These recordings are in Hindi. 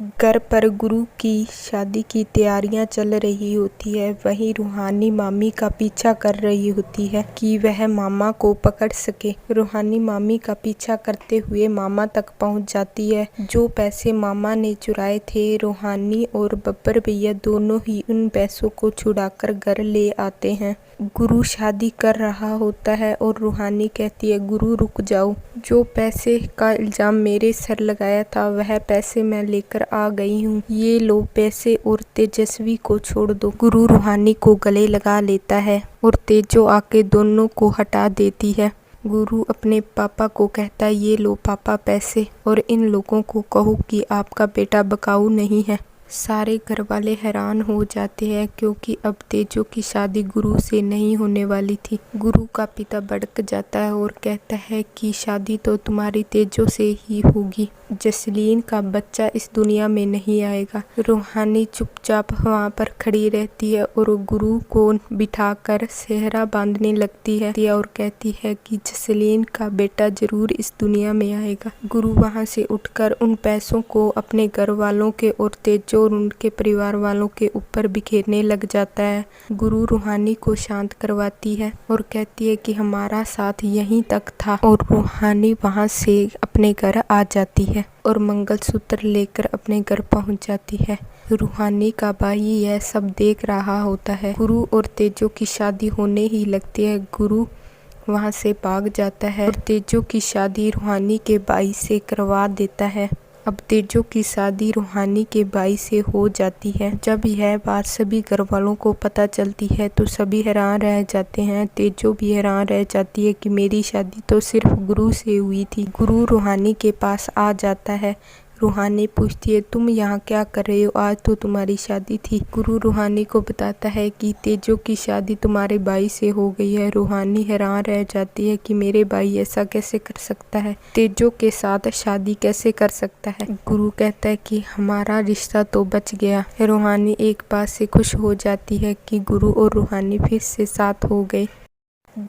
घर पर गुरु की शादी की तैयारियां चल रही होती है। वहीं रूहानी मामी का पीछा कर रही होती है कि वह मामा को पकड़ सके। रूहानी मामी का पीछा करते हुए मामा तक पहुंच जाती है। जो पैसे मामा ने चुराए थे, रूहानी और बब्बर भैया दोनों ही उन पैसों को छुड़ाकर घर ले आते हैं। गुरु शादी कर रहा होता है और रूहानी कहती है, गुरु रुक जाओ, जो पैसे का इल्जाम मेरे सर लगाया था वह पैसे मैं लेकर आ गई हूँ। ये लो पैसे और तेजस्वी को छोड़ दो। गुरु रूहानी को गले लगा लेता है और तेजो आके दोनों को हटा देती है। गुरु अपने पापा को कहता है, ये लो पापा पैसे, और इन लोगों को कहो कि आपका बेटा बकाऊ नहीं है। सारे घर वाले हैरान हो जाते हैं क्योंकि अब तेजो की शादी गुरु से नहीं होने वाली थी। गुरु का पिता भड़क जाता है और कहता है कि शादी तो तुम्हारी तेजो से ही होगी। जसलीन का बच्चा इस दुनिया में नहीं आएगा। रूहानी चुपचाप वहाँ पर खड़ी रहती है और गुरु को बिठाकर सेहरा बांधने लगती है और कहती है कि जसलीन का बेटा जरूर इस दुनिया में आएगा। गुरु वहाँ से उठकर उन पैसों को अपने घर वालों के और तेजो और उनके परिवार वालों के ऊपर बिखेरने लग जाता है। गुरु रूहानी को शांत करवाती है और कहती है कि हमारा साथ यहीं तक था, और रूहानी वहाँ से अपने घर आ जाती है और मंगलसूत्र लेकर अपने घर पहुंच जाती है। रूहानी का भाई यह सब देख रहा होता है। गुरु और तेजो की शादी होने ही लगती है। गुरु वहां से भाग जाता है और तेजो की शादी रूहानी के भाई से करवा देता है। अब तेजो की शादी रूहानी के भाई से हो जाती है। जब यह बात सभी घर वालों को पता चलती है तो सभी हैरान रह जाते हैं। तेजो भी हैरान रह जाती है कि मेरी शादी तो सिर्फ गुरु से हुई थी। गुरु रूहानी के पास आ जाता है। रूहानी पूछती है, तुम यहाँ क्या कर रहे हो? आज तो तुम्हारी शादी थी। गुरु रूहानी को बताता है कि तेजो की शादी तुम्हारे भाई से हो गई है। रूहानी हैरान रह जाती है कि मेरे भाई ऐसा कैसे कर सकता है, तेजो के साथ शादी कैसे कर सकता है। गुरु कहता है कि हमारा रिश्ता तो बच गया। रूहानी एक बात से खुश हो जाती है कि गुरु और रूहानी फिर से साथ हो गए।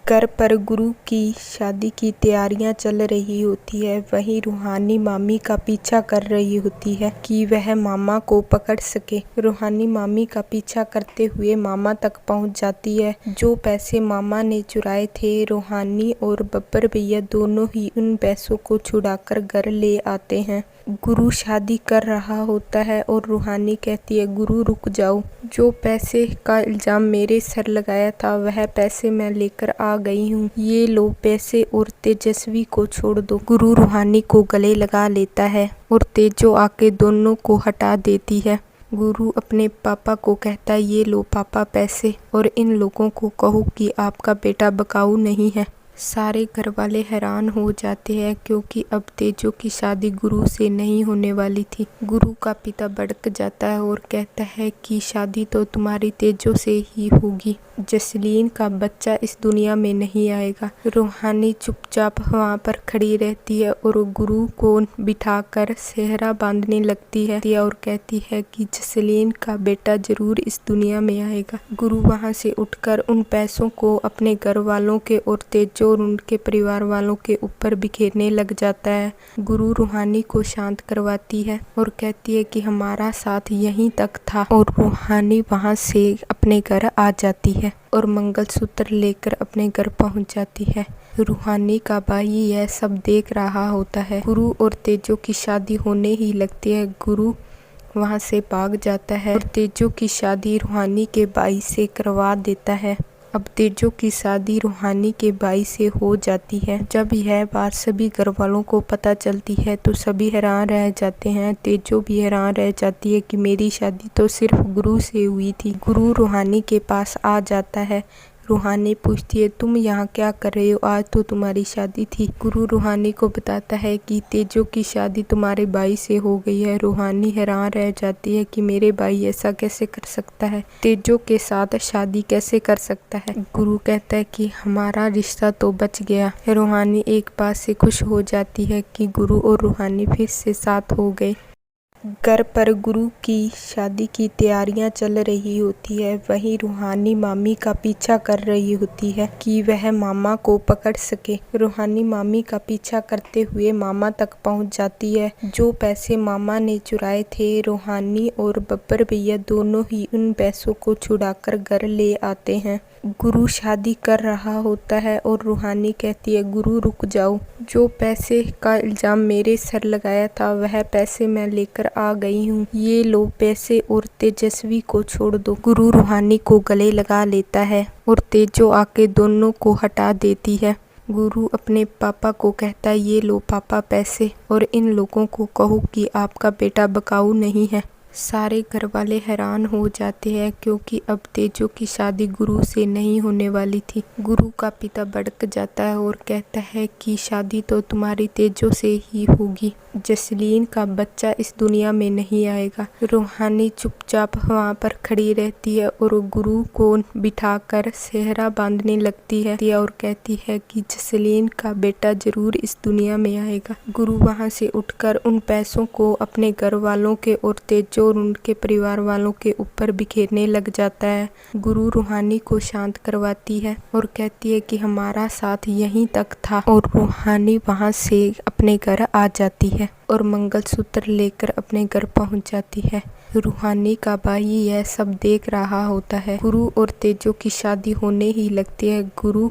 घर पर गुरु की शादी की तैयारियां चल रही होती है। वहीं रूहानी मामी का पीछा कर रही होती है कि वह मामा को पकड़ सके। रूहानी मामी का पीछा करते हुए मामा तक पहुंच जाती है। जो पैसे मामा ने चुराए थे, रूहानी और बब्बर भैया दोनों ही उन पैसों को छुड़ाकर घर ले आते हैं। गुरु शादी कर रहा होता है और रूहानी कहती है, गुरु रुक जाओ, जो पैसे का इल्जाम मेरे सर लगाया था वह पैसे मैं लेकर आ गई हूँ। ये लो पैसे और तेजस्वी को छोड़ दो। गुरु रूहानी को गले लगा लेता है और तेजो आके दोनों को हटा देती है। गुरु अपने पापा को कहता है, ये लो पापा पैसे, और इन लोगों को कहो कि आपका बेटा बकाऊ नहीं है। सारे घर वाले हैरान हो जाते हैं क्योंकि अब तेजो की शादी गुरु से नहीं होने वाली थी। गुरु का पिता भड़क जाता है और कहता है कि शादी तो तुम्हारी तेजो से ही होगी। जसलीन का बच्चा इस दुनिया में नहीं आएगा। रूहानी चुपचाप वहाँ पर खड़ी रहती है और गुरु को बिठाकर सेहरा बांधने लगती है और कहती है कि जसलीन का बेटा जरूर इस दुनिया में आएगा। गुरु वहाँ से उठकर उन पैसों को अपने घर वालों के और तेजो और उनके परिवार वालों के ऊपर बिखेरने लग जाता है। गुरु रूहानी को शांत करवाती है और कहती है कि हमारा साथ यहीं तक था, और रूहानी वहाँ से अपने घर आ जाती है और मंगलसूत्र लेकर अपने घर पहुंच जाती है। रूहानी का भाई यह सब देख रहा होता है। गुरु और तेजो की शादी होने ही लगती है। गुरु वहाँ से भाग जाता है और तेजो की शादी रूहानी के भाई से करवा देता है। अब तेजो की शादी रूहानी के भाई से हो जाती है। जब यह बात सभी घर वालों को पता चलती है तो सभी हैरान रह जाते हैं। तेजो भी हैरान रह जाती है कि मेरी शादी तो सिर्फ गुरु से हुई थी। गुरु रूहानी के पास आ जाता है। रूहानी पूछती है, तुम यहाँ क्या कर रहे हो? आज तो तुम्हारी शादी थी। गुरु रूहानी को बताता है कि तेजो की शादी तुम्हारे भाई से हो गई है। रूहानी हैरान रह जाती है कि मेरे भाई ऐसा कैसे कर सकता है, तेजो के साथ शादी कैसे कर सकता है। गुरु कहता है कि हमारा रिश्ता तो बच गया। रूहानी एक बात से खुश हो जाती है कि गुरु और रूहानी फिर से साथ हो गए। घर पर गुरु की शादी की तैयारियां चल रही होती है। वहीं रूहानी मामी का पीछा कर रही होती है कि वह मामा को पकड़ सके। रूहानी मामी का पीछा करते हुए मामा तक पहुंच जाती है। जो पैसे मामा ने चुराए थे, रूहानी और बब्बर भैया दोनों ही उन पैसों को छुड़ाकर घर ले आते हैं। गुरु शादी कर रहा होता है और रूहानी कहती है, गुरु रुक जाओ, जो पैसे का इल्जाम मेरे सर लगाया था वह पैसे मैं लेकर आ गई हूँ, ये लो पैसे और तेजस्वी को छोड़ दो। गुरु रूहानी को गले लगा लेता है और तेजो आके दोनों को हटा देती है। गुरु अपने पापा को कहता है, ये लो पापा पैसे, और इन लोगों को कहो कि आपका बेटा बकाऊ नहीं है। सारे घर वाले हैरान हो जाते हैं क्योंकि अब तेजो की शादी गुरु से नहीं होने वाली थी। गुरु का पिता भड़क जाता है और कहता है कि शादी तो तुम्हारी तेजो से ही होगी, जसलीन का बच्चा इस दुनिया में नहीं आएगा। रूहानी चुपचाप वहाँ पर खड़ी रहती है और गुरु को बिठाकर सेहरा बांधने लगती है और कहती है कि जसलीन का बेटा जरूर इस दुनिया में आएगा। गुरु वहाँ से उठकर उन पैसों को अपने घर वालों के और तेजो और उनके परिवार वालों के ऊपर बिखेरने लग जाता है। गुरु रूहानी को शांत करवाती है और कहती है कि हमारा साथ यहीं तक था, और रूहानी वहाँ से अपने घर आ जाती है और मंगलसूत्र लेकर अपने घर पहुँच जाती है। रूहानी का भाई यह सब देख रहा होता है। गुरु और तेजो की शादी होने ही लगती है। गुरु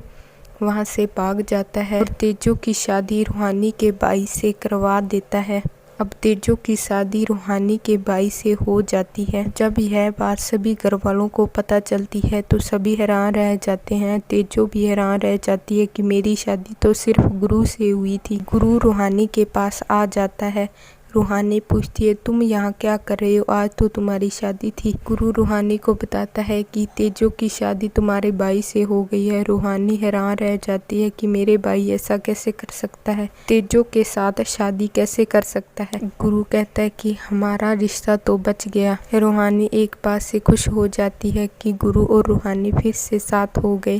वहाँ से भाग जाता है और तेजो की शादी रूहानी के भाई से करवा देता है। अब तेजो की शादी रूहानी के भाई से हो जाती है। जब यह बात सभी घर वालों को पता चलती है तो सभी हैरान रह जाते हैं। तेजो भी हैरान रह जाती है कि मेरी शादी तो सिर्फ गुरु से हुई थी। गुरु रूहानी के पास आ जाता है। रूहानी पूछती है, तुम यहाँ क्या कर रहे हो, आज तो तुम्हारी शादी थी। गुरु रूहानी को बताता है कि तेजो की शादी तुम्हारे भाई से हो गई है। रूहानी हैरान रह जाती है कि मेरे भाई ऐसा कैसे कर सकता है, तेजो के साथ शादी कैसे कर सकता है। गुरु कहता है कि हमारा रिश्ता तो बच गया। रूहानी एक बात से खुश हो जाती है कि गुरु और रूहानी फिर से साथ हो गए।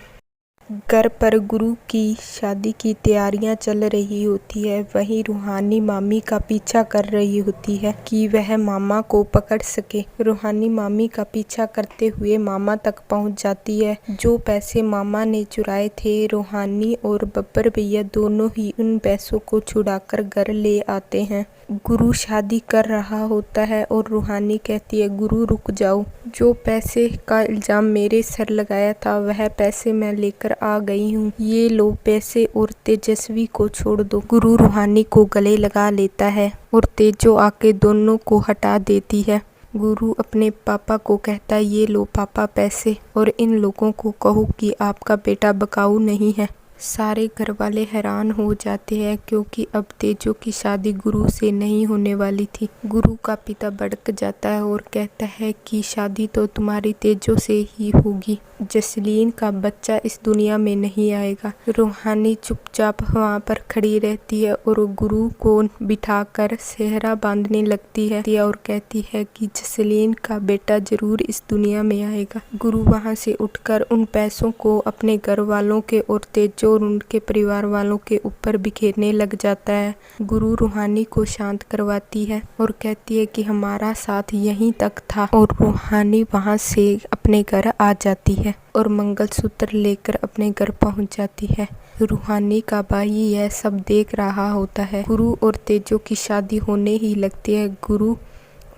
घर पर गुरु की शादी की तैयारियां चल रही होती है। वहीं रूहानी मामी का पीछा कर रही होती है कि वह मामा को पकड़ सके। रूहानी मामी का पीछा करते हुए मामा तक पहुंच जाती है। जो पैसे मामा ने चुराए थे, रूहानी और बब्बर भैया दोनों ही उन पैसों को छुड़ाकर घर ले आते हैं। गुरु शादी कर रहा होता है और रूहानी कहती है, गुरु रुक जाओ, जो पैसे का इल्जाम मेरे सर लगाया था वह पैसे मैं लेकर आ गई हूँ, ये लो पैसे और तेजस्वी को छोड़ दो। गुरु रूहानी को गले लगा लेता है और तेजो आके दोनों को हटा देती है। गुरु अपने पापा को कहता है, ये लो पापा पैसे, और इन लोगों को कहो कि आपका बेटा बकाऊ नहीं है। सारे घर वाले हैरान हो जाते हैं क्योंकि अब तेजो की शादी गुरु से नहीं होने वाली थी। गुरु का पिता भड़क जाता है और कहता है कि शादी तो तुम्हारी तेजो से ही होगी, जसलीन का बच्चा इस दुनिया में नहीं आएगा। रूहानी चुपचाप वहाँ पर खड़ी रहती है और गुरु को बिठाकर सेहरा बांधने लगती है और कहती है कि जसलीन का बेटा जरूर इस दुनिया में आएगा। गुरु वहाँ से उठकर उन पैसों को अपने घर वालों के और तेजो और उनके परिवार वालों के ऊपर बिखेरने लग जाता है। गुरु रूहानी को शांत करवाती है और कहती है कि हमारा साथ यहीं तक था, और रूहानी वहाँ से अपने घर आ जाती है और मंगलसूत्र लेकर अपने घर पहुंच जाती है। रूहानी का भाई यह सब देख रहा होता है। गुरु और तेजो की शादी होने ही लगती है। गुरु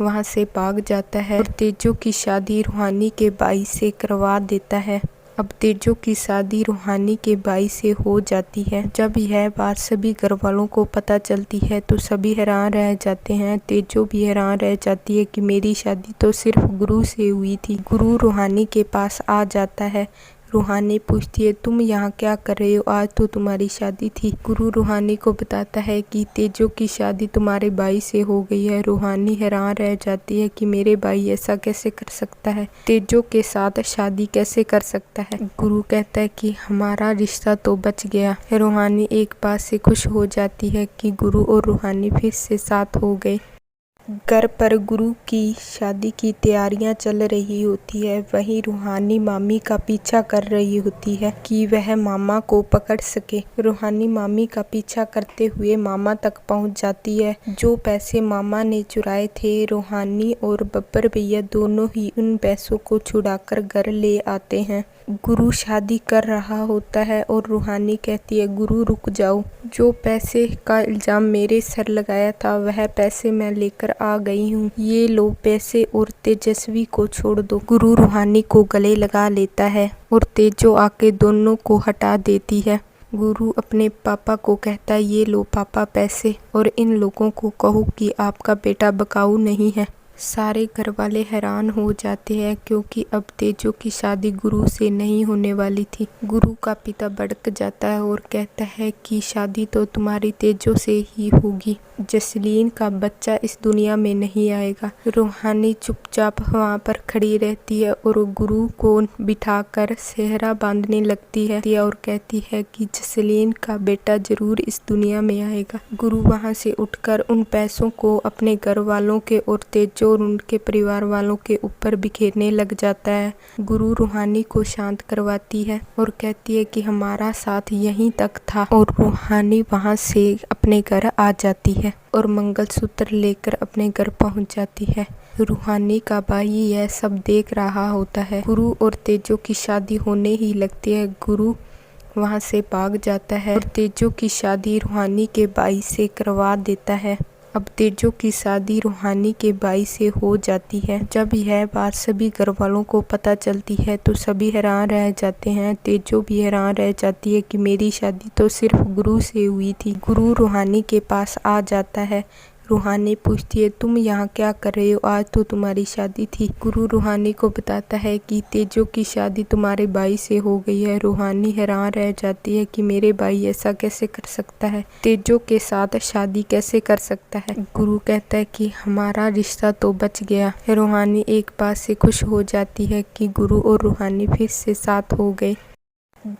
वहाँ से भाग जाता है और तेजो की शादी रूहानी के भाई से करवा देता है। अब तेजो की शादी रूहानी के भाई से हो जाती है। जब यह बात सभी घर वालों को पता चलती है तो सभी हैरान रह जाते हैं। तेजो भी हैरान रह जाती है कि मेरी शादी तो सिर्फ गुरु से हुई थी। गुरु रूहानी के पास आ जाता है। रूहानी पूछती है, तुम यहाँ क्या कर रहे हो, आज तो तुम्हारी शादी थी। गुरु रूहानी को बताता है कि तेजो की शादी तुम्हारे भाई से हो गई है। रूहानी हैरान रह जाती है कि मेरे भाई ऐसा कैसे कर सकता है, तेजो के साथ शादी कैसे कर सकता है। गुरु कहता है कि हमारा रिश्ता तो बच गया। रूहानी एक बात से खुश हो जाती है कि गुरु और रूहानी फिर से साथ हो गए। घर पर गुरु की शादी की तैयारियां चल रही होती है। वहीं रूहानी मामी का पीछा कर रही होती है कि वह मामा को पकड़ सके। रूहानी मामी का पीछा करते हुए मामा तक पहुंच जाती है। जो पैसे मामा ने चुराए थे, रूहानी और बब्बर भैया दोनों ही उन पैसों को छुड़ाकर घर ले आते हैं। गुरु शादी कर रहा होता है और रूहानी कहती है, गुरु रुक जाओ, जो पैसे का इल्जाम मेरे सर लगाया था वह पैसे मैं लेकर आ गई हूँ। ये लो पैसे और तेजस्वी को छोड़ दो। गुरु रूहानी को गले लगा लेता है और तेजो आके दोनों को हटा देती है। गुरु अपने पापा को कहता है, ये लो पापा पैसे, और इन लोगों को कहो कि आपका बेटा बकाऊ नहीं है। सारे घर वाले हैरान हो जाते हैं क्योंकि अब तेजो की शादी गुरु से नहीं होने वाली थी। गुरु का पिता भड़क जाता है और कहता है कि शादी तो तुम्हारी तेजो से ही होगी। जसलीन का बच्चा इस दुनिया में नहीं आएगा। रूहानी चुपचाप वहाँ पर खड़ी रहती है और गुरु को बिठाकर सेहरा बांधने लगती है और कहती है कि जसलीन का बेटा जरूर इस दुनिया में आएगा। गुरु वहाँ से उठकर उन पैसों को अपने घर वालों के और तेजो और उनके परिवार वालों के ऊपर बिखेरने लग जाता है। गुरु रूहानी को शांत करवाती है और कहती है कि हमारा साथ यहीं तक था, और रूहानी वहाँ से अपने घर आ जाती है और मंगलसूत्र लेकर अपने घर पहुंच जाती है। रूहानी का भाई यह सब देख रहा होता है। गुरु और तेजो की शादी होने ही लगती है। गुरु वहां से भाग जाता है और तेजो की शादी रूहानी के भाई से करवा देता है। अब तेजो की शादी रूहानी के भाई से हो जाती है। जब यह बात सभी घर वालों को पता चलती है तो सभी हैरान रह जाते हैं। तेजो भी हैरान रह जाती है कि मेरी शादी तो सिर्फ गुरु से हुई थी। गुरु रूहानी के पास आ जाता है। रूहानी पूछती है, तुम यहाँ क्या कर रहे हो? आज तो तुम्हारी शादी थी। गुरु रूहानी को बताता है कि तेजो की शादी तुम्हारे भाई से हो गई है। रूहानी हैरान रह जाती है कि मेरे भाई ऐसा कैसे कर सकता है, तेजो के साथ शादी कैसे कर सकता है। गुरु कहता है कि हमारा रिश्ता तो बच गया। रूहानी एक बात से खुश हो जाती है कि गुरु और रूहानी फिर से साथ हो गए।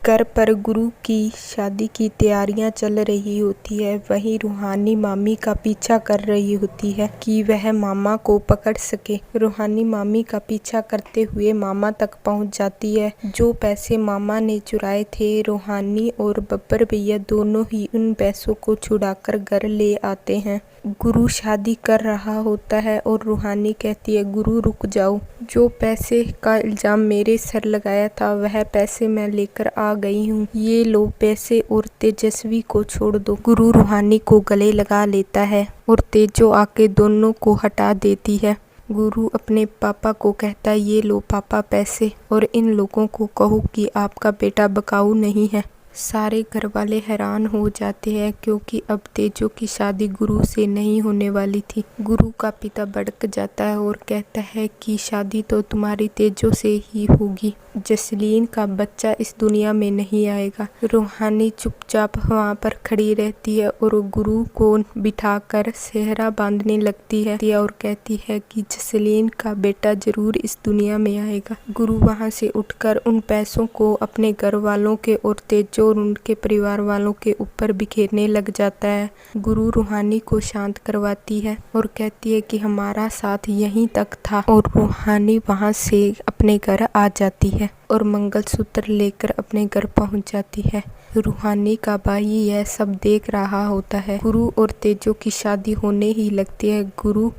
घर पर गुरु की शादी की तैयारियां चल रही होती है। वहीं रूहानी मामी का पीछा कर रही होती है कि वह मामा को पकड़ सके। रूहानी मामी का पीछा करते हुए मामा तक पहुंच जाती है। जो पैसे मामा ने चुराए थे, रूहानी और बब्बर भैया दोनों ही उन पैसों को छुड़ाकर घर ले आते हैं। गुरु शादी कर रहा होता है और रूहानी कहती है, गुरु रुक जाओ, जो पैसे का इल्जाम मेरे सर लगाया था वह पैसे मैं लेकर आ गई हूँ। ये लो पैसे और तेजस्वी को छोड़ दो। गुरु रूहानी को गले लगा लेता है और तेजो आके दोनों को हटा देती है। गुरु अपने पापा को कहता है, ये लो पापा पैसे, और इन लोगों को कहो कि आपका बेटा बकाऊ नहीं है। सारे घर वाले हैरान हो जाते हैं क्योंकि अब तेजो की शादी गुरु से नहीं होने वाली थी। गुरु का पिता भड़क जाता है और कहता है कि शादी तो तुम्हारी तेजो से ही होगी। जसलीन का बच्चा इस दुनिया में नहीं आएगा। रूहानी चुपचाप वहाँ पर खड़ी रहती है और गुरु को बिठाकर सेहरा बांधने लगती है और कहती है कि जसलीन का बेटा जरूर इस दुनिया में आएगा। गुरु वहाँ से उठकर उन पैसों को अपने घर वालों के और तेजो और उनके परिवार वालों के ऊपर बिखेरने लग जाता है। गुरु रूहानी को शांत करवाती है और कहती है कि हमारा साथ यहीं तक था, और रूहानी वहाँ से अपने घर आ जाती है और मंगलसूत्र लेकर अपने घर पहुंच जाती है। रूहानी का भाई यह सब देख रहा होता है। गुरु और तेजो की शादी होने ही लगती है। गुरु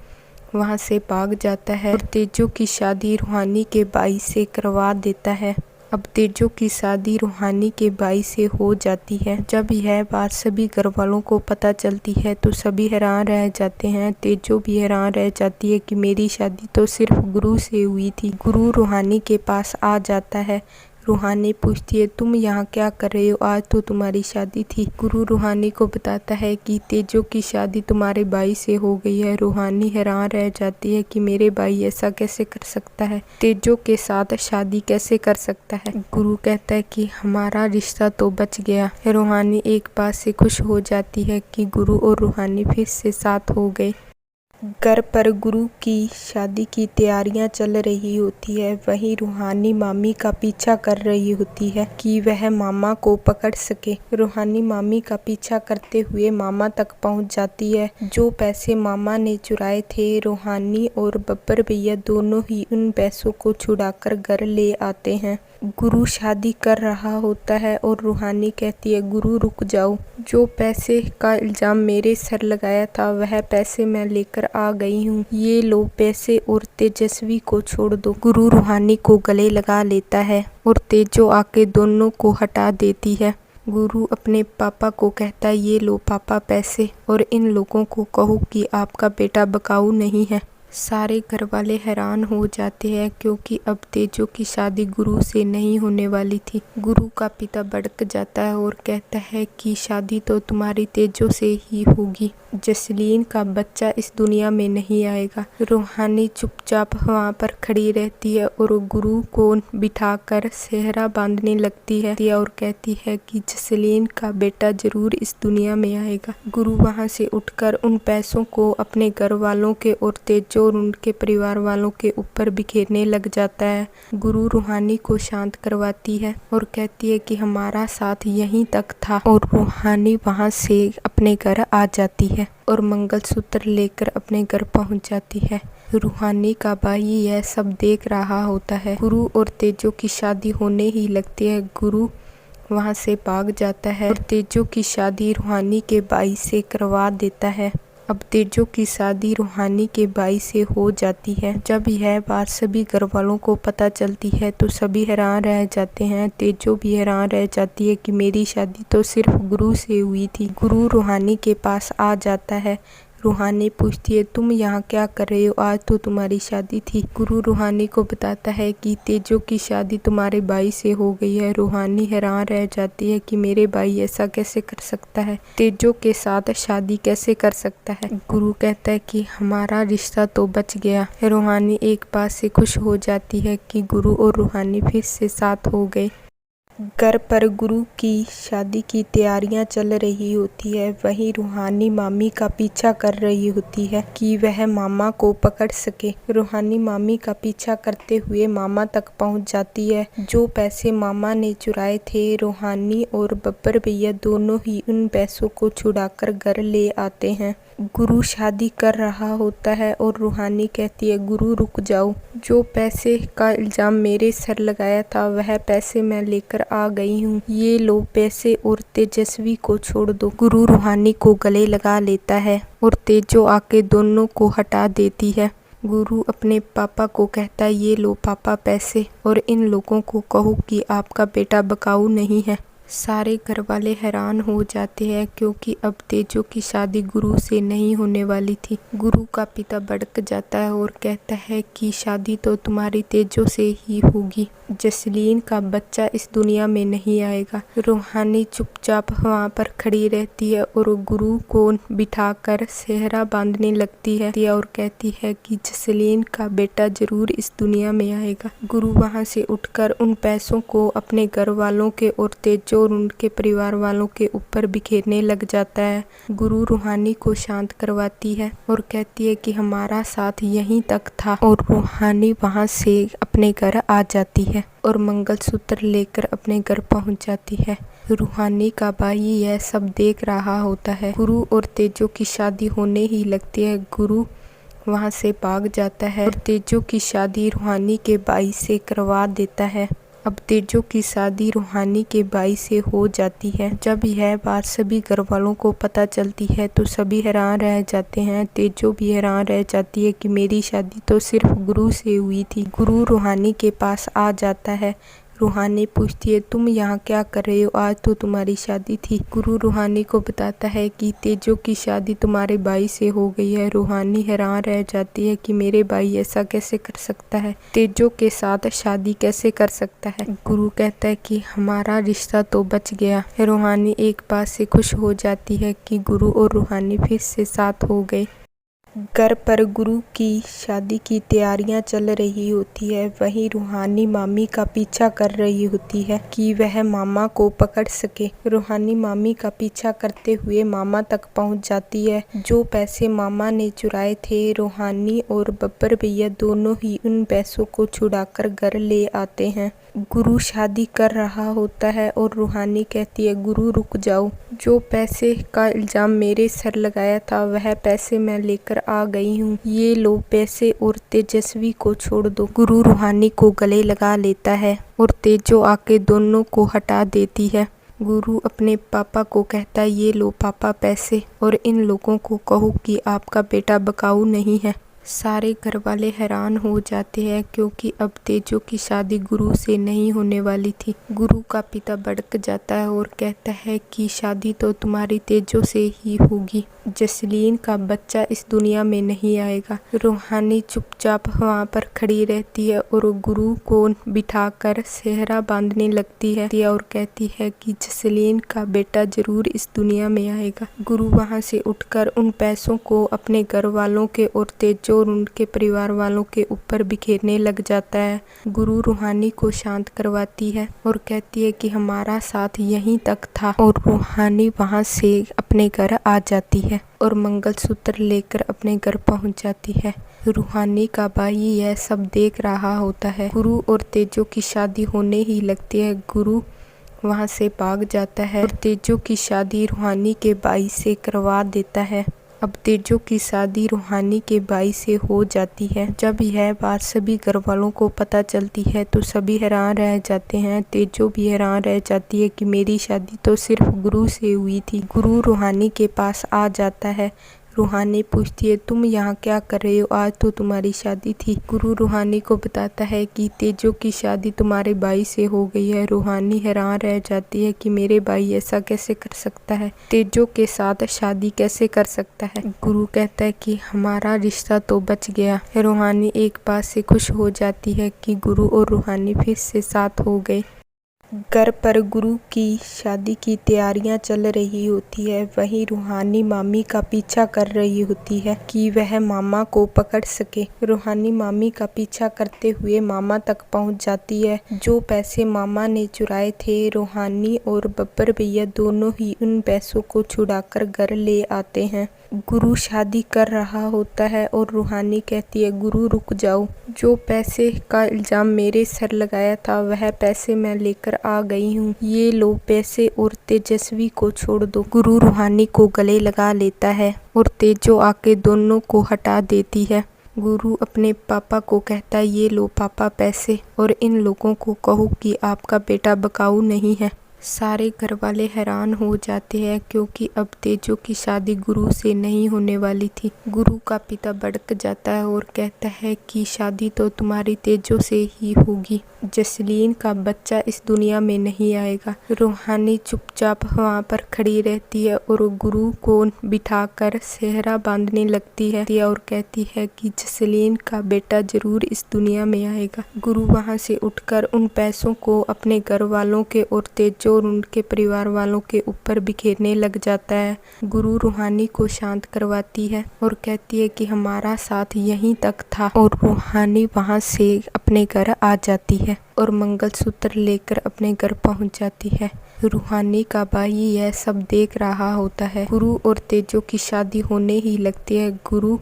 वहाँ से भाग जाता है और तेजो की शादी रूहानी के भाई से करवा देता है। अब तेजो की शादी रूहानी के भाई से हो जाती है। जब यह बात सभी घर वालों को पता चलती है तो सभी हैरान रह जाते हैं। तेजो भी हैरान रह जाती है कि मेरी शादी तो सिर्फ गुरु से हुई थी। गुरु रूहानी के पास आ जाता है। रूहानी पूछती है, तुम यहाँ क्या कर रहे हो? आज तो तुम्हारी शादी थी। गुरु रूहानी को बताता है कि तेजो की शादी तुम्हारे भाई से हो गई है। रूहानी हैरान रह जाती है कि मेरे भाई ऐसा कैसे कर सकता है, तेजो के साथ शादी कैसे कर सकता है। गुरु कहता है कि हमारा रिश्ता तो बच गया। रूहानी एक बात से खुश हो जाती है कि गुरु और रूहानी फिर से साथ हो गए। घर पर गुरु की शादी की तैयारियां चल रही होती है। वहीं रूहानी मामी का पीछा कर रही होती है कि वह मामा को पकड़ सके। रूहानी मामी का पीछा करते हुए मामा तक पहुंच जाती है। जो पैसे मामा ने चुराए थे, रूहानी और बब्बर भैया दोनों ही उन पैसों को छुड़ाकर घर ले आते हैं। गुरु शादी कर रहा होता है और रूहानी कहती है, गुरु रुक जाओ, जो पैसे का इल्जाम मेरे सर लगाया था वह पैसे मैं लेकर आ गई हूँ, ये लो पैसे और तेजस्वी को छोड़ दो। गुरु रूहानी को गले लगा लेता है और तेजो आके दोनों को हटा देती है। गुरु अपने पापा को कहता है, ये लो पापा पैसे, और इन लोगों को कहो कि आपका बेटा बकाऊ नहीं है। सारे घर वाले हैरान हो जाते हैं क्योंकि अब तेजो की शादी गुरु से नहीं होने वाली थी। गुरु का पिता भड़क जाता है और कहता है कि शादी तो तुम्हारी तेजो से ही होगी, जसलीन का बच्चा इस दुनिया में नहीं आएगा। रूहानी चुपचाप वहाँ पर खड़ी रहती है और गुरु को बिठाकर सेहरा बांधने लगती है और कहती है कि जसलीन का बेटा जरूर इस दुनिया में आएगा। गुरु वहाँ से उठकर उन पैसों को अपने घर वालों के और तेजो और उनके परिवार वालों के ऊपर बिखेरने लग जाता है। गुरु रूहानी को शांत करवाती है और कहती है कि हमारा साथ यहीं तक था, और रूहानी वहाँ से अपने घर आ जाती है और मंगलसूत्र लेकर अपने घर पहुंच जाती है। रूहानी का भाई यह सब देख रहा होता है। गुरु और तेजो की शादी होने ही लगती है। गुरु वहां से भाग जाता है और तेजो की शादी रूहानी के भाई से करवा देता है। अब तेजो की शादी रूहानी के भाई से हो जाती है। जब यह बात सभी घर वालों को पता चलती है तो सभी हैरान रह जाते हैं। तेजो भी हैरान रह जाती है कि मेरी शादी तो सिर्फ गुरु से हुई थी। गुरु रूहानी के पास आ जाता है। रूहानी पूछती है, तुम यहाँ क्या कर रहे हो, आज तो तुम्हारी शादी थी। गुरु रूहानी को बताता है कि तेजो की शादी तुम्हारे भाई से हो गई है। रूहानी हैरान रह जाती है कि मेरे भाई ऐसा कैसे कर सकता है, तेजो के साथ शादी कैसे कर सकता है। गुरु कहता है कि हमारा रिश्ता तो बच गया। रूहानी एक बात से खुश हो जाती है कि गुरु और रूहानी फिर से साथ हो गए। घर पर गुरु की शादी की तैयारियां चल रही होती है। वहीं रूहानी मामी का पीछा कर रही होती है कि वह मामा को पकड़ सके। रूहानी मामी का पीछा करते हुए मामा तक पहुंच जाती है। जो पैसे मामा ने चुराए थे, रूहानी और बब्बर भैया दोनों ही उन पैसों को छुड़ाकर घर ले आते हैं। गुरु शादी कर रहा होता है और रूहानी कहती है, गुरु रुक जाओ, जो पैसे का इल्जाम मेरे सर लगाया था वह पैसे मैं लेकर आ गई हूँ, ये लो पैसे और तेजस्वी को छोड़ दो। गुरु रूहानी को गले लगा लेता है और तेजो आके दोनों को हटा देती है। गुरु अपने पापा को कहता है, ये लो पापा पैसे, और इन लोगों को कहो कि आपका बेटा बकाऊ नहीं है। सारे घर वाले हैरान हो जाते हैं क्योंकि अब तेजो की शादी गुरु से नहीं होने वाली थी। गुरु का पिता भड़क जाता है और कहता है कि शादी तो तुम्हारी तेजो से ही होगी, जसलीन का बच्चा इस दुनिया में नहीं आएगा। रूहानी चुपचाप वहाँ पर खड़ी रहती है और गुरु को बिठाकर सेहरा बांधने लगती है और कहती है कि जसलीन का बेटा जरूर इस दुनिया में आएगा। गुरु वहाँ से उठकर उन पैसों को अपने घर वालों के और तेजो और उनके परिवार वालों के ऊपर बिखेरने लग जाता है। गुरु रूहानी को शांत करवाती है और कहती है कि हमारा साथ यहीं तक था, और रूहानी वहाँ से अपने घर आ जाती है और मंगलसूत्र लेकर अपने घर पहुंच जाती है। रूहानी का भाई यह सब देख रहा होता है। गुरु और तेजो की शादी होने ही लगती है। गुरु वहाँ से भाग जाता है और तेजो की शादी रूहानी के भाई से करवा देता है। अब तेजो की शादी रूहानी के भाई से हो जाती है। जब यह बात सभी घर वालों को पता चलती है तो सभी हैरान रह जाते हैं। तेजो भी हैरान रह जाती है कि मेरी शादी तो सिर्फ गुरु से हुई थी। गुरु रूहानी के पास आ जाता है। रूहानी पूछती है, तुम यहाँ क्या कर रहे हो, आज तो तुम्हारी शादी थी। गुरु रूहानी को बताता है कि तेजो की शादी तुम्हारे भाई से हो गई है। रूहानी हैरान रह जाती है कि मेरे भाई ऐसा कैसे कर सकता है, तेजो के साथ शादी कैसे कर सकता है। गुरु कहता है कि हमारा रिश्ता तो बच गया। रूहानी एक बात से खुश हो जाती है कि गुरु और रूहानी फिर से साथ हो गए। घर पर गुरु की शादी की तैयारियां चल रही होती है। वहीं रूहानी मामी का पीछा कर रही होती है कि वह मामा को पकड़ सके। रूहानी मामी का पीछा करते हुए मामा तक पहुंच जाती है। जो पैसे मामा ने चुराए थे, रूहानी और बब्बर भैया दोनों ही उन पैसों को छुड़ाकर घर ले आते हैं। गुरु शादी कर रहा होता है और रूहानी कहती है, गुरु रुक जाओ, जो पैसे का इल्जाम मेरे सर लगाया था वह पैसे मैं लेकर आ गई हूँ, ये लो पैसे और तेजस्वी को छोड़ दो। गुरु रूहानी को गले लगा लेता है और तेजो आके दोनों को हटा देती है। गुरु अपने पापा को कहता है, ये लो पापा पैसे, और इन लोगों को कहो कि आपका बेटा बकाऊ नहीं है। सारे घर वाले हैरान हो जाते हैं क्योंकि अब तेजो की शादी गुरु से नहीं होने वाली थी। गुरु का पिता भड़क जाता है और कहता है कि शादी तो तुम्हारी तेजो से ही होगी, जसलीन का बच्चा इस दुनिया में नहीं आएगा। रूहानी चुपचाप वहाँ पर खड़ी रहती है और गुरु को बिठाकर सेहरा बांधने लगती है और कहती है कि जसलीन का बेटा जरूर इस दुनिया में आएगा। गुरु वहाँ से उठकर उन पैसों को अपने घर वालों के और तेजो और उनके परिवार वालों के ऊपर बिखेरने लग जाता है। गुरु रूहानी को शांत करवाती है और कहती है कि हमारा साथ यहीं तक था, और रूहानी वहां से अपने घर आ जाती है और मंगलसूत्र लेकर अपने घर पहुंच जाती है। रूहानी का भाई यह सब देख रहा होता है। गुरु और तेजो की शादी होने ही लगती है। गुरु वहां से भाग जाता है और तेजो की शादी रूहानी के भाई से करवा देता है। अब तेजो की शादी रूहानी के भाई से हो जाती है। जब यह बात सभी घर वालों को पता चलती है तो सभी हैरान रह जाते हैं। तेजो भी हैरान रह जाती है कि मेरी शादी तो सिर्फ गुरु से हुई थी। गुरु रूहानी के पास आ जाता है। रूहानी पूछती है, तुम यहाँ क्या कर रहे हो, आज तो तुम्हारी शादी थी। गुरु रूहानी को बताता है कि तेजो की शादी तुम्हारे भाई से हो गई है। रूहानी हैरान रह जाती है कि मेरे भाई ऐसा कैसे कर सकता है, तेजो के साथ शादी कैसे कर सकता है। गुरु कहता है कि हमारा रिश्ता तो बच गया। रूहानी एक बात से खुश हो जाती है कि गुरु और रूहानी फिर से साथ हो गए। घर पर गुरु की शादी की तैयारियां चल रही होती है। वहीं रूहानी मामी का पीछा कर रही होती है कि वह मामा को पकड़ सके। रूहानी मामी का पीछा करते हुए मामा तक पहुंच जाती है। जो पैसे मामा ने चुराए थे, रूहानी और बब्बर भैया दोनों ही उन पैसों को छुड़ाकर घर ले आते हैं। गुरु शादी कर रहा होता है और रूहानी कहती है, गुरु रुक जाओ, जो पैसे का इल्जाम मेरे सर लगाया था वह पैसे मैं लेकर आ गई हूँ, ये लो पैसे और तेजस्वी को छोड़ दो। गुरु रूहानी को गले लगा लेता है और तेजो आके दोनों को हटा देती है। गुरु अपने पापा को कहता है, ये लो पापा पैसे, और इन लोगों को कहो कि आपका बेटा बकाऊ नहीं है। सारे घर वाले हैरान हो जाते हैं क्योंकि अब तेजो की शादी गुरु से नहीं होने वाली थी। गुरु का पिता भड़क जाता है और कहता है कि शादी तो तुम्हारी तेजो से ही होगी, जसलीन का बच्चा इस दुनिया में नहीं आएगा। रूहानी चुपचाप वहाँ पर खड़ी रहती है और गुरु को बिठाकर सेहरा बांधने लगती है और कहती है कि जसलीन का बेटा जरूर इस दुनिया में आएगा। गुरु वहाँ से उठकर उन पैसों को अपने घर वालों के और तेजो और उनके परिवार वालों के ऊपर बिखेरने लग जाता है। गुरु रूहानी को शांत करवाती है और कहती है कि हमारा साथ यहीं तक था, और रूहानी वहाँ से अपने घर आ जाती है और मंगलसूत्र लेकर अपने घर पहुंच जाती है। रूहानी का भाई यह सब देख रहा होता है। गुरु और तेजो की शादी होने ही लगती है। गुरु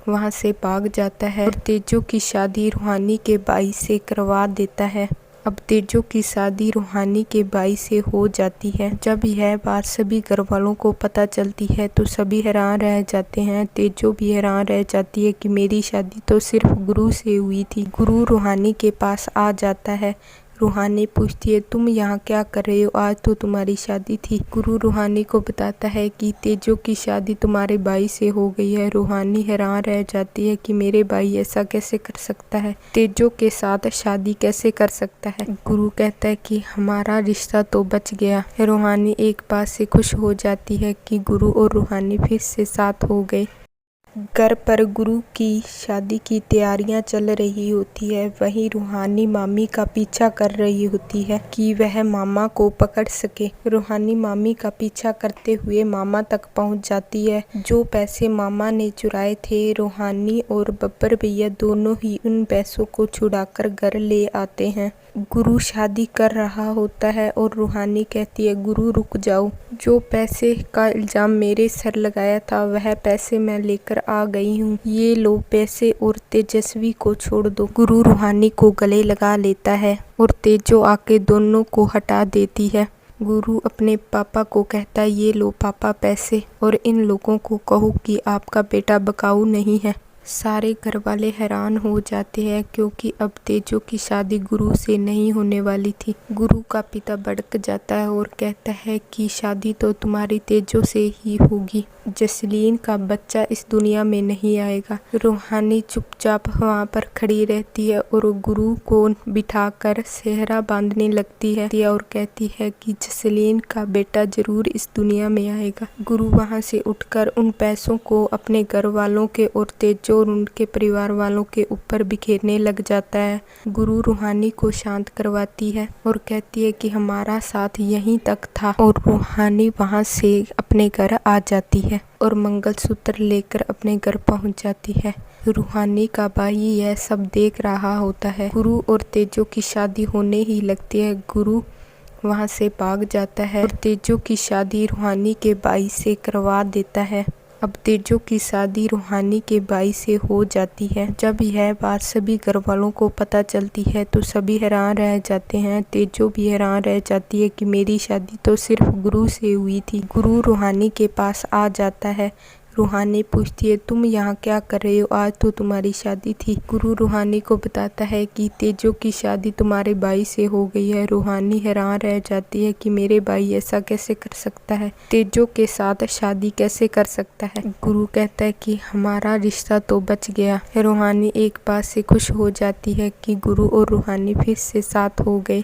वहाँ से भाग जाता है और तेजो की शादी रूहानी के भाई से करवा देता है। अब तेजो की शादी रूहानी के भाई से हो जाती है। जब यह बात सभी घर वालों को पता चलती है तो सभी हैरान रह जाते हैं। तेजो भी हैरान रह जाती है कि मेरी शादी तो सिर्फ गुरु से हुई थी। गुरु रूहानी के पास आ जाता है। रूहानी पूछती है, तुम यहाँ क्या कर रहे हो, आज तो तुम्हारी शादी थी। गुरु रूहानी को बताता है कि तेजो की शादी तुम्हारे भाई से हो गई है। रूहानी हैरान रह जाती है कि मेरे भाई ऐसा कैसे कर सकता है, तेजो के साथ शादी कैसे कर सकता है। गुरु कहता है कि हमारा रिश्ता तो बच गया। रूहानी एक बात से खुश हो जाती है कि गुरु और रूहानी फिर से साथ हो गए। घर पर गुरु की शादी की तैयारियां चल रही होती है। वहीं रूहानी मामी का पीछा कर रही होती है कि वह मामा को पकड़ सके। रूहानी मामी का पीछा करते हुए मामा तक पहुंच जाती है। जो पैसे मामा ने चुराए थे, रूहानी और बब्बर भैया दोनों ही उन पैसों को छुड़ाकर घर ले आते हैं। गुरु शादी कर रहा होता है और रूहानी कहती है, गुरु रुक जाओ, जो पैसे का इल्जाम मेरे सर लगाया था वह पैसे मैं लेकर आ गई हूँ। ये लो पैसे और तेजस्वी को छोड़ दो। गुरु रूहानी को गले लगा लेता है और तेजो आके दोनों को हटा देती है। गुरु अपने पापा को कहता है, ये लो पापा पैसे, और इन लोगों को कहो कि आपका बेटा बकाऊ नहीं है। सारे घर वाले हैरान हो जाते हैं क्योंकि अब तेजो की शादी गुरु से नहीं होने वाली थी। गुरु का पिता भड़क जाता है और कहता है कि शादी तो तुम्हारी तेजो से ही होगी। जसलीन का बच्चा इस दुनिया में नहीं आएगा। रूहानी चुपचाप वहाँ पर खड़ी रहती है और गुरु को बिठाकर सेहरा बांधने लगती है और कहती है कि जसलीन का बेटा जरूर इस दुनिया में आएगा। गुरु वहाँ से उठकर उन पैसों को अपने घर वालों के और तेजो और उनके परिवार वालों के ऊपर बिखेरने लग जाता है। गुरु रूहानी को शांत करवाती है और कहती है कि हमारा साथ यहीं तक था, और रूहानी वहाँ से अपने घर आ जाती है और मंगलसूत्र लेकर अपने घर पहुँच जाती है। रूहानी का भाई यह सब देख रहा होता है। गुरु और तेजो की शादी होने ही लगती है। गुरु वहाँ से भाग जाता है और तेजो की शादी रूहानी के भाई से करवा देता है। अब तेजो की शादी रूहानी के भाई से हो जाती है। जब यह बात सभी घर वालों को पता चलती है तो सभी हैरान रह जाते हैं। तेजो भी हैरान रह जाती है कि मेरी शादी तो सिर्फ गुरु से हुई थी। गुरु रूहानी के पास आ जाता है। रूहानी पूछती है, तुम यहाँ क्या कर रहे हो? आज तो तुम्हारी शादी थी। गुरु रूहानी को बताता है कि तेजो की शादी तुम्हारे भाई से हो गई है। रूहानी हैरान रह जाती है कि मेरे भाई ऐसा कैसे कर सकता है, तेजो के साथ शादी कैसे कर सकता है। गुरु कहता है कि हमारा रिश्ता तो बच गया। रूहानी एक बात से खुश हो जाती है कि गुरु और रूहानी फिर से साथ हो गए।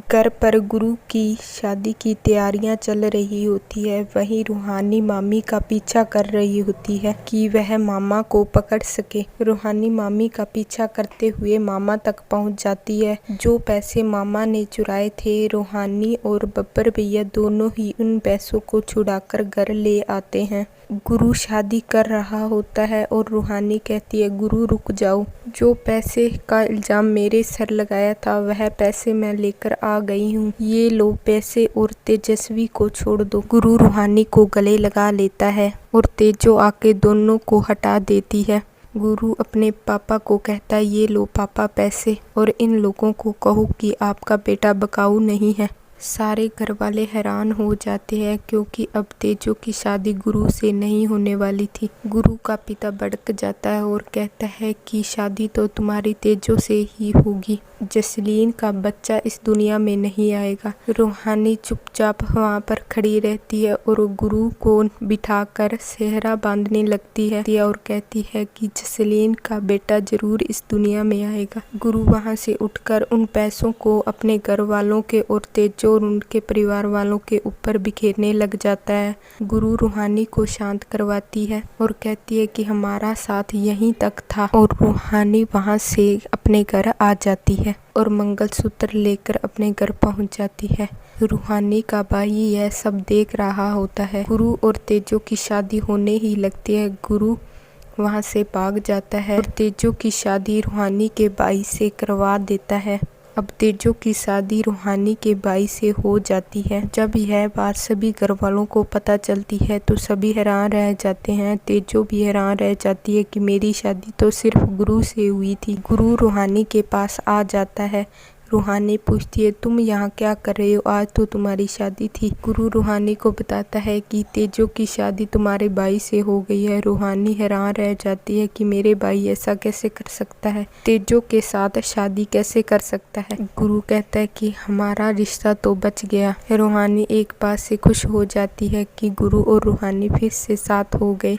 घर पर गुरु की शादी की तैयारियां चल रही होती है। वहीं रूहानी मामी का पीछा कर रही होती है कि वह मामा को पकड़ सके। रूहानी मामी का पीछा करते हुए मामा तक पहुंच जाती है। जो पैसे मामा ने चुराए थे, रूहानी और बब्बर भैया दोनों ही उन पैसों को छुड़ाकर घर ले आते हैं। गुरु शादी कर रहा होता है और रूहानी कहती है, गुरु रुक जाओ, जो पैसे का इल्जाम मेरे सर लगाया था वह पैसे मैं लेकर आ गई हूँ। ये लो पैसे और तेजस्वी को छोड़ दो। गुरु रूहानी को गले लगा लेता है और तेजो आके दोनों को हटा देती है। गुरु अपने पापा को कहता है, ये लो पापा पैसे, और इन लोगों को कहो कि आपका बेटा बकाऊ नहीं है। सारे घर वाले हैरान हो जाते हैं क्योंकि अब तेजो की शादी गुरु से नहीं होने वाली थी। गुरु का पिता भड़क जाता है और कहता है कि शादी तो तुम्हारी तेजो से ही होगी। जसलीन का बच्चा इस दुनिया में नहीं आएगा। रूहानी चुपचाप वहाँ पर खड़ी रहती है और गुरु को बिठाकर सेहरा बांधने लगती है और कहती है कि जसलीन का बेटा जरूर इस दुनिया में आएगा। गुरु वहाँ से उठकर उन पैसों को अपने घर वालों के और तेजो और उनके परिवार वालों के ऊपर बिखेरने लग जाता है। गुरु रूहानी को शांत करवाती है और कहती है कि हमारा साथ यहीं तक था, और रूहानी वहाँ से अपने घर आ जाती है और मंगलसूत्र लेकर अपने घर पहुँच जाती है। रूहानी का भाई यह सब देख रहा होता है। गुरु और तेजो की शादी होने ही लगती है। गुरु वहाँ से भाग जाता है और तेजो की शादी रूहानी के भाई से करवा देता है। अब तेजो की शादी रूहानी के भाई से हो जाती है। जब यह बात सभी घर वालों को पता चलती है तो सभी हैरान रह जाते हैं। तेजो भी हैरान रह जाती है कि मेरी शादी तो सिर्फ गुरु से हुई थी। गुरु रूहानी के पास आ जाता है। रूहानी पूछती है, तुम यहाँ क्या कर रहे हो? आज तो तुम्हारी शादी थी। गुरु रूहानी को बताता है कि तेजो की शादी तुम्हारे भाई से हो गई है। रूहानी हैरान रह जाती है कि मेरे भाई ऐसा कैसे कर सकता है, तेजो के साथ शादी कैसे कर सकता है। गुरु कहता है कि हमारा रिश्ता तो बच गया। रूहानी एक बात से खुश हो जाती है कि गुरु और रूहानी फिर से साथ हो गए।